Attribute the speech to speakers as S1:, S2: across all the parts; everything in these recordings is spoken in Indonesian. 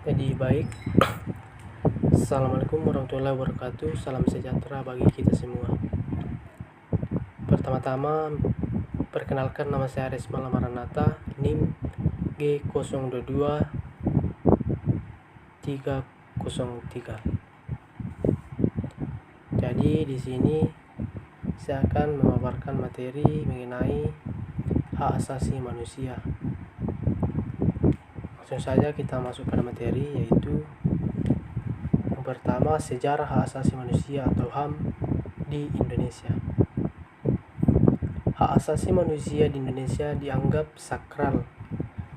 S1: Jadi baik, Assalamualaikum warahmatullahi wabarakatuh. Salam sejahtera bagi kita semua. Pertama-tama, perkenalkan nama saya Resma Lamaranata, NIM G022 303. Jadi di sini saya akan memaparkan materi mengenai hak asasi manusia. Langsung saja kita masuk pada materi, yaitu yang pertama, sejarah hak asasi manusia atau HAM di Indonesia. Hak asasi manusia di Indonesia dianggap sakral,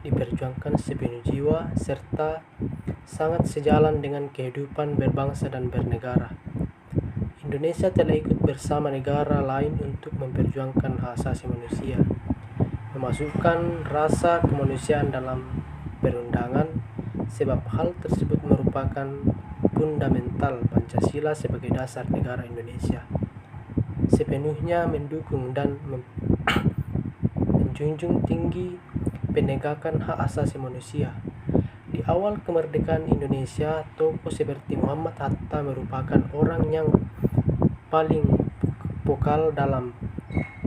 S1: diperjuangkan sepenuh jiwa, serta sangat sejalan dengan kehidupan berbangsa dan bernegara. Indonesia telah ikut bersama negara lain untuk memperjuangkan hak asasi manusia, memasukkan rasa kemanusiaan dalam perundangan, sebab hal tersebut merupakan fundamental Pancasila sebagai dasar negara Indonesia. Sepenuhnya mendukung dan menjunjung tinggi penegakan hak asasi manusia. Di awal kemerdekaan Indonesia, tokoh seperti Muhammad Hatta merupakan orang yang paling vokal dalam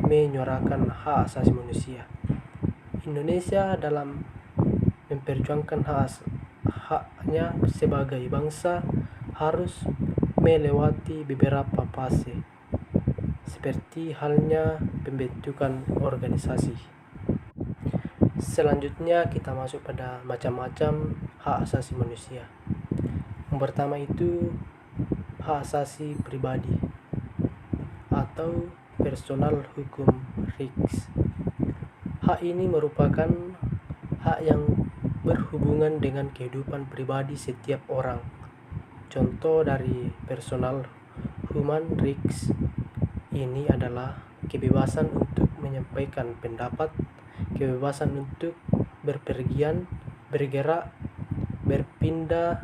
S1: menyuarakan hak asasi manusia. Indonesia dalam memperjuangkan haknya sebagai bangsa harus melewati beberapa fase, seperti halnya pembentukan organisasi. Selanjutnya kita masuk pada macam-macam hak asasi manusia. Yang pertama itu hak asasi pribadi atau personal hukum rights. Hak ini merupakan hak yang berhubungan dengan kehidupan pribadi setiap orang. Contoh dari personal human rights ini adalah kebebasan untuk menyampaikan pendapat, kebebasan untuk berpergian, bergerak, berpindah,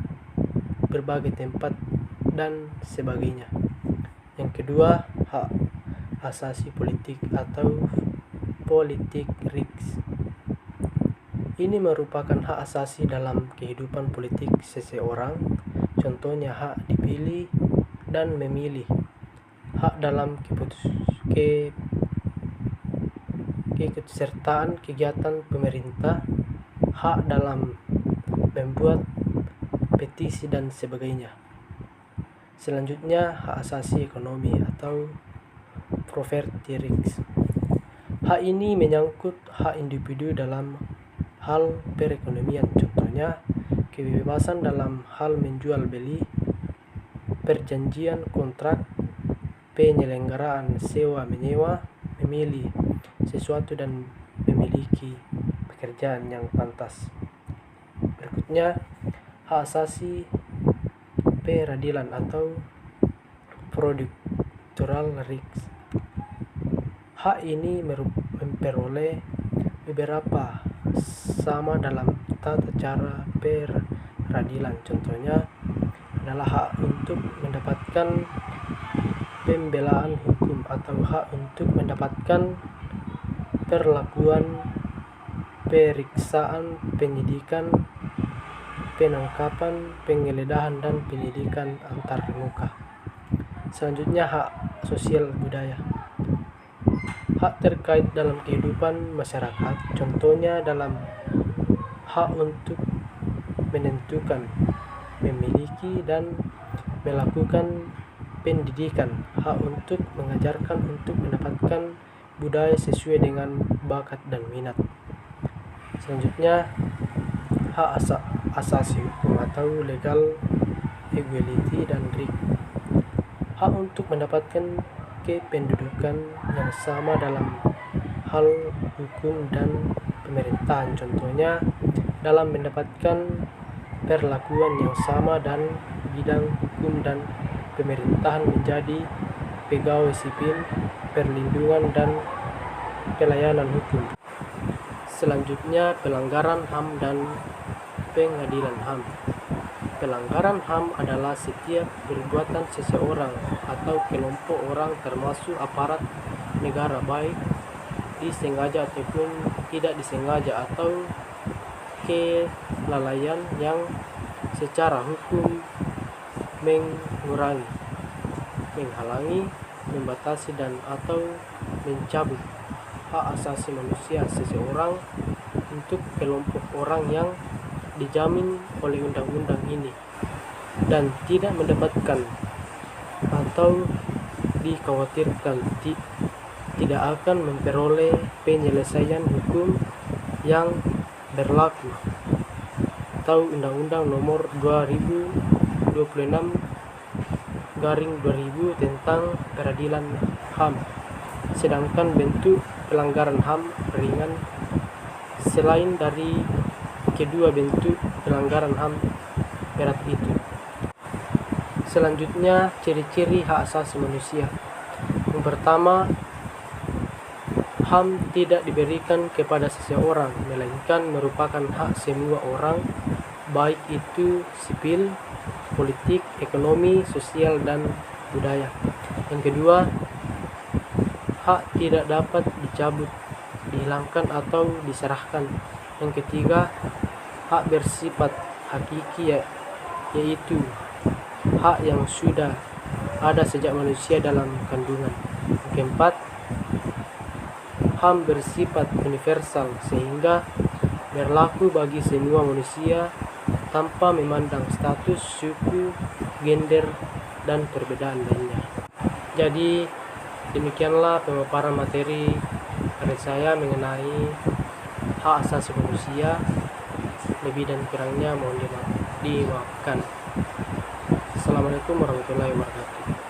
S1: berbagai tempat, dan sebagainya. Yang kedua, hak asasi politik atau politik rights. Ini merupakan hak asasi dalam kehidupan politik seseorang, contohnya hak dipilih dan memilih, hak dalam keikutsertaan kegiatan pemerintah, hak dalam membuat petisi dan sebagainya. Selanjutnya, hak asasi ekonomi atau property rights. Hak ini menyangkut hak individu dalam hal perekonomian, contohnya kebebasan dalam hal menjual beli, perjanjian kontrak, penyelenggaraan sewa menyewa, memilih sesuatu dan memiliki pekerjaan yang pantas. Berikutnya, hak asasi peradilan atau procedural rights. Hak ini memperoleh beberapa sama dalam tata cara peradilan, contohnya adalah hak untuk mendapatkan pembelaan hukum atau hak untuk mendapatkan perlakuan, periksaan, penyidikan, penangkapan, penggeledahan, dan penyidikan antarmuka. Selanjutnya, hak sosial budaya. Hak terkait dalam kehidupan masyarakat, contohnya dalam hak untuk menentukan, memiliki, dan melakukan pendidikan, hak untuk mengajarkan, untuk mendapatkan budaya sesuai dengan bakat dan minat. Selanjutnya, hak asasi hukum atau legal equality dan right. Hak untuk mendapatkan kependudukan yang sama dalam hal hukum dan pemerintahan, contohnya dalam mendapatkan perlakuan yang sama dan bidang hukum dan pemerintahan menjadi pegawai sipil, perlindungan dan pelayanan hukum. Selanjutnya, pelanggaran HAM dan pengadilan HAM. Pelanggaran HAM adalah setiap perbuatan seseorang atau kelompok orang termasuk aparat negara, baik disengaja ataupun tidak disengaja, atau kelalaian yang secara hukum mengurangi, menghalangi, membatasi dan atau mencabut hak asasi manusia seseorang untuk kelompok orang yang dijamin oleh undang-undang ini dan tidak mendapatkan atau dikhawatirkan tidak akan memperoleh penyelesaian hukum yang berlaku atau Undang-Undang Nomor 2026/2000 tentang Peradilan HAM. Sedangkan bentuk pelanggaran HAM ringan selain dari kedua bentuk pelanggaran HAM berat itu. Selanjutnya, ciri-ciri hak asasi manusia. Yang pertama, HAM tidak diberikan kepada seseorang, melainkan merupakan hak semua orang, baik itu sipil, politik, ekonomi, sosial, dan budaya. Yang kedua, hak tidak dapat dicabut, dihilangkan, atau diserahkan. Yang ketiga, hak bersifat hakiki, yaitu hak yang sudah ada sejak manusia dalam kandungan. Yang keempat, HAM bersifat universal sehingga berlaku bagi semua manusia tanpa memandang status, suku, gender, dan perbedaan lainnya. Jadi demikianlah pemaparan materi dari saya mengenai hak asasi manusia. Lebih dan kurangnya mohon dimaafkan. Assalamualaikum warahmatullahi wabarakatuh.